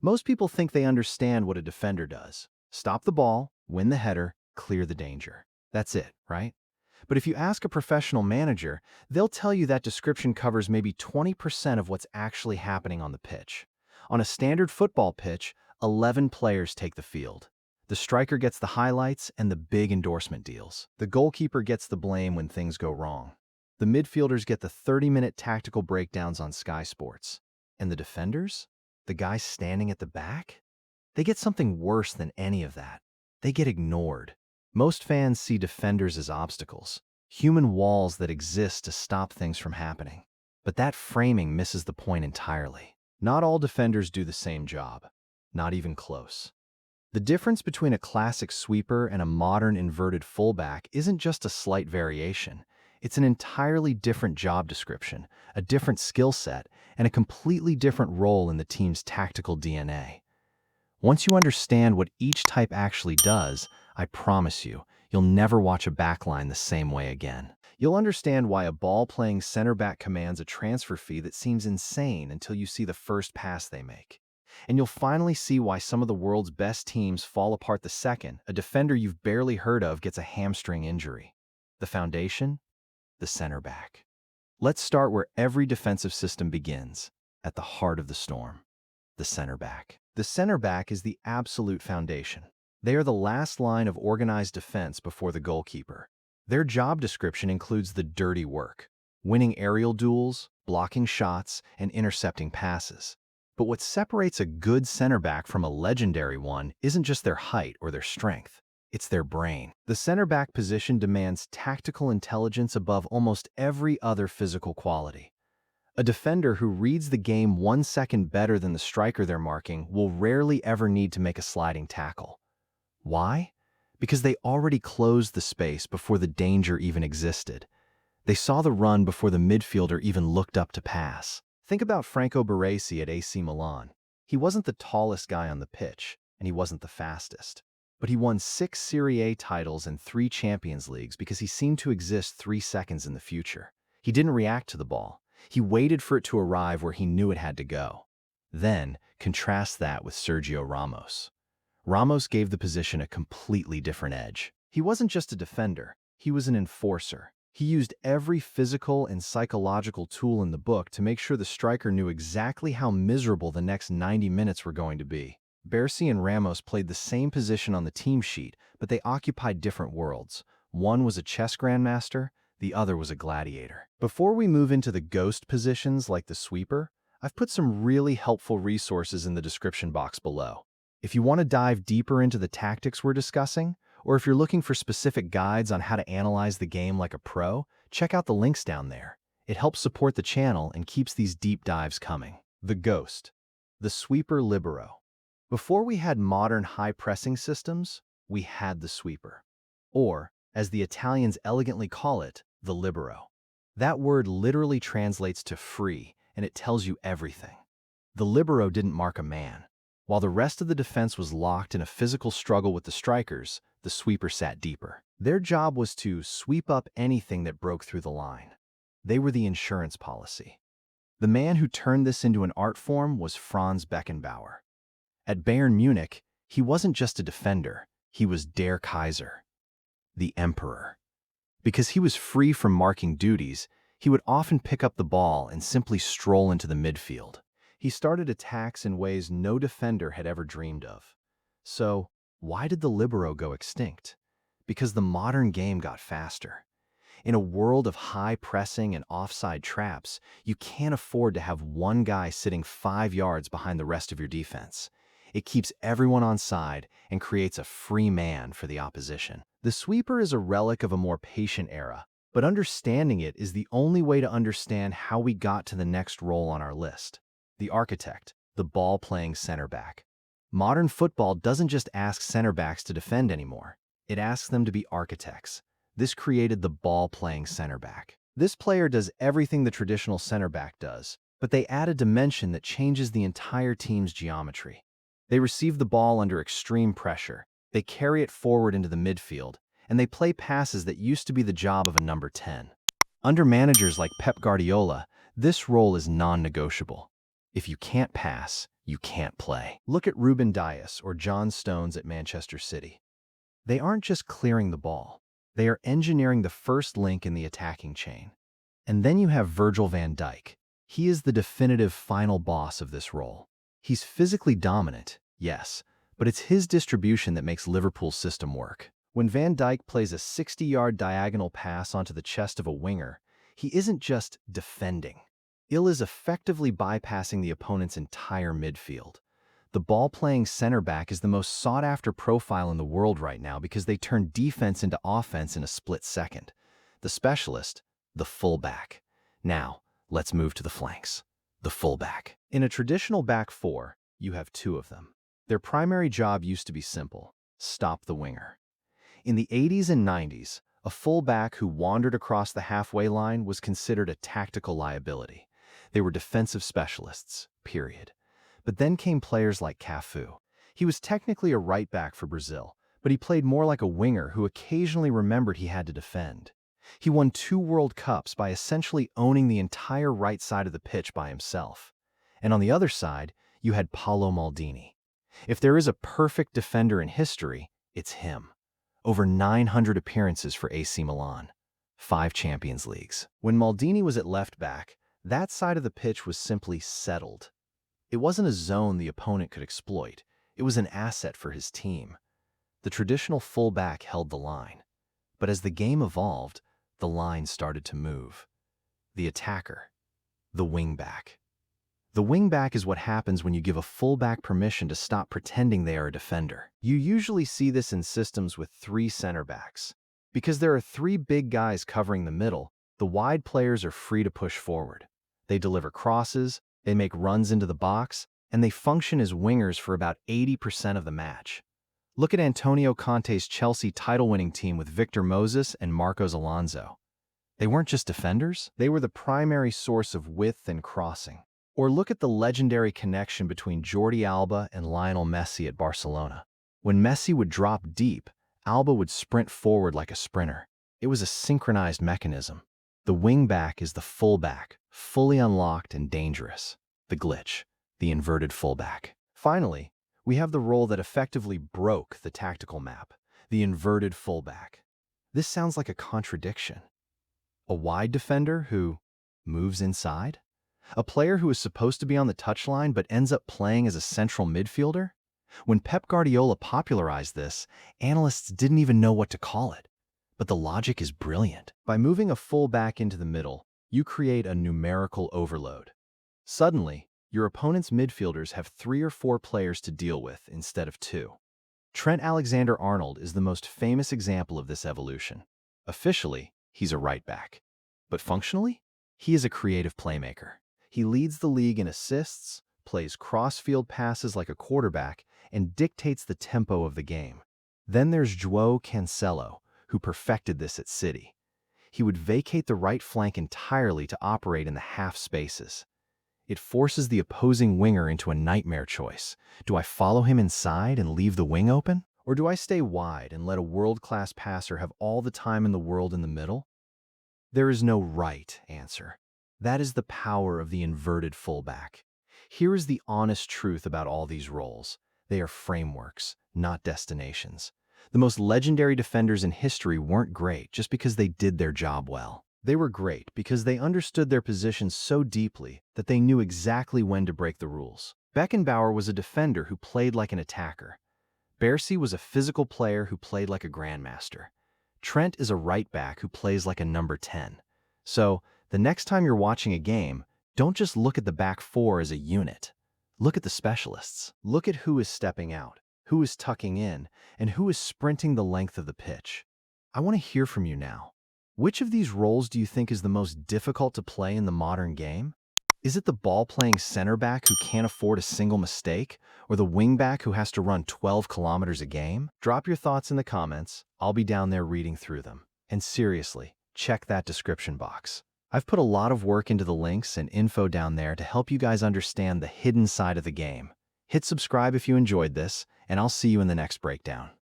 Most people think they understand what a defender does. Stop the ball, win the header, clear the danger. That's it, right? But if you ask a professional manager, they'll tell you that description covers maybe 20% of what's actually happening on the pitch. On a standard football pitch, 11 players take the field. The striker gets the highlights and the big endorsement deals. The goalkeeper gets the blame when things go wrong. The midfielders get the 30-minute tactical breakdowns on Sky Sports. And the defenders? The guys standing at the back? They get something worse than any of that. They get ignored. Most fans see defenders as obstacles, human walls that exist to stop things from happening. But that framing misses the point entirely. Not all defenders do the same job. Not even close. The difference between a classic sweeper and a modern inverted fullback isn't just a slight variation. It's an entirely different job description, a different skill set, and a completely different role in the team's tactical DNA. Once you understand what each type actually does, I promise you, you'll never watch a backline the same way again. You'll understand why a ball-playing center back commands a transfer fee that seems insane until you see the first pass they make. And you'll finally see why some of the world's best teams fall apart the second a defender you've barely heard of gets a hamstring injury. The foundation? The center back. Let's start where every defensive system begins, at the heart of the storm. The center back. The center back is the absolute foundation. They are the last line of organized defense before the goalkeeper. Their job description includes the dirty work, winning aerial duels, blocking shots, and intercepting passes. But what separates a good center back from a legendary one isn't just their height or their strength. It's their brain. The center back position demands tactical intelligence above almost every other physical quality. A defender who reads the game 1 second better than the striker they're marking will rarely ever need to make a sliding tackle. Why? Because they already closed the space before the danger even existed. They saw the run before the midfielder even looked up to pass. Think about Franco Baresi at AC Milan. He wasn't the tallest guy on the pitch, and he wasn't the fastest. But he won 6 Serie A titles and 3 Champions Leagues because he seemed to exist 3 seconds in the future. He didn't react to the ball. He waited for it to arrive where he knew it had to go. Then, contrast that with Sergio Ramos. Ramos gave the position a completely different edge. He wasn't just a defender, he was an enforcer. He used every physical and psychological tool in the book to make sure the striker knew exactly how miserable the next 90 minutes were going to be. Baresi and Ramos played the same position on the team sheet, but they occupied different worlds. One was a chess grandmaster, the other was a gladiator. Before we move into the ghost positions like the sweeper, I've put some really helpful resources in the description box below. If you want to dive deeper into the tactics we're discussing, or if you're looking for specific guides on how to analyze the game like a pro, check out the links down there. It helps support the channel and keeps these deep dives coming. The ghost. The sweeper libero. Before we had modern high-pressing systems, we had the sweeper. Or, as the Italians elegantly call it, the libero. That word literally translates to free, and it tells you everything. The libero didn't mark a man. While the rest of the defense was locked in a physical struggle with the strikers, the sweeper sat deeper. Their job was to sweep up anything that broke through the line. They were the insurance policy. The man who turned this into an art form was Franz Beckenbauer. At Bayern Munich, he wasn't just a defender, he was Der Kaiser, the emperor. Because he was free from marking duties, he would often pick up the ball and simply stroll into the midfield. He started attacks in ways no defender had ever dreamed of. So, why did the libero go extinct? Because the modern game got faster. In a world of high pressing and offside traps, you can't afford to have one guy sitting 5 yards behind the rest of your defense. It keeps everyone on side and creates a free man for the opposition. The sweeper is a relic of a more patient era, but understanding it is the only way to understand how we got to the next role on our list. The architect, the ball-playing center back. Modern football doesn't just ask center backs to defend anymore. It asks them to be architects. This created the ball-playing center back. This player does everything the traditional center back does, but they add a dimension that changes the entire team's geometry. They receive the ball under extreme pressure, they carry it forward into the midfield, and they play passes that used to be the job of a number 10. Under managers like Pep Guardiola, this role is non-negotiable. If you can't pass, you can't play. Look at Ruben Dias or John Stones at Manchester City. They aren't just clearing the ball. They are engineering the first link in the attacking chain. And then you have Virgil van Dijk. He is the definitive final boss of this role. He's physically dominant, yes, but it's his distribution that makes Liverpool's system work. When Van Dijk plays a 60-yard diagonal pass onto the chest of a winger, he isn't just defending. He is effectively bypassing the opponent's entire midfield. The ball-playing center back is the most sought-after profile in the world right now because they turn defense into offense in a split second. The specialist, the fullback. Now, let's move to the flanks. The fullback. In a traditional back four, you have two of them. Their primary job used to be simple: stop the winger. In the 80s and 90s, a fullback who wandered across the halfway line was considered a tactical liability. They were defensive specialists, period. But then came players like Cafu. He was technically a right back for Brazil, but he played more like a winger who occasionally remembered he had to defend. He won 2 World Cups by essentially owning the entire right side of the pitch by himself. And on the other side, you had Paolo Maldini. If there is a perfect defender in history, it's him. Over 900 appearances for AC Milan, 5 Champions Leagues. When Maldini was at left back, that side of the pitch was simply settled. It wasn't a zone the opponent could exploit. It was an asset for his team. The traditional fullback held the line. But as the game evolved, the line started to move. The attacker. The wingback. The wingback is what happens when you give a fullback permission to stop pretending they are a defender. You usually see this in systems with 3 center backs. Because there are 3 big guys covering the middle, the wide players are free to push forward. They deliver crosses, they make runs into the box, and they function as wingers for about 80% of the match. Look at Antonio Conte's Chelsea title-winning team with Victor Moses and Marcos Alonso. They weren't just defenders, they were the primary source of width and crossing. Or look at the legendary connection between Jordi Alba and Lionel Messi at Barcelona. When Messi would drop deep, Alba would sprint forward like a sprinter. It was a synchronized mechanism. The wingback is the fullback, fully unlocked and dangerous. The glitch, the inverted fullback. Finally, we have the role that effectively broke the tactical map, the inverted fullback. This sounds like a contradiction. A wide defender who moves inside? A player who is supposed to be on the touchline but ends up playing as a central midfielder? When Pep Guardiola popularized this, analysts didn't even know what to call it. But the logic is brilliant. By moving a fullback into the middle, you create a numerical overload. Suddenly, your opponent's midfielders have 3 or 4 players to deal with instead of 2. Trent Alexander-Arnold is the most famous example of this evolution. Officially, he's a right back. But functionally, he is a creative playmaker. He leads the league in assists, plays cross-field passes like a quarterback, and dictates the tempo of the game. Then there's João Cancelo, who perfected this at City. He would vacate the right flank entirely to operate in the half spaces. It forces the opposing winger into a nightmare choice. Do I follow him inside and leave the wing open? Or do I stay wide and let a world-class passer have all the time in the world in the middle? There is no right answer. That is the power of the inverted fullback. Here is the honest truth about all these roles. They are frameworks, not destinations. The most legendary defenders in history weren't great just because they did their job well. They were great because they understood their positions so deeply that they knew exactly when to break the rules. Beckenbauer was a defender who played like an attacker. Baresi was a physical player who played like a grandmaster. Trent is a right back who plays like a number 10. So, the next time you're watching a game, don't just look at the back 4 as a unit. Look at the specialists. Look at who is stepping out, who is tucking in, and who is sprinting the length of the pitch. I want to hear from you now. Which of these roles do you think is the most difficult to play in the modern game? Is it the ball-playing center back who can't afford a single mistake, or the wing-back who has to run 12 kilometers a game? Drop your thoughts in the comments. I'll be down there reading through them. And seriously, check that description box. I've put a lot of work into the links and info down there to help you guys understand the hidden side of the game. Hit subscribe if you enjoyed this, and I'll see you in the next breakdown.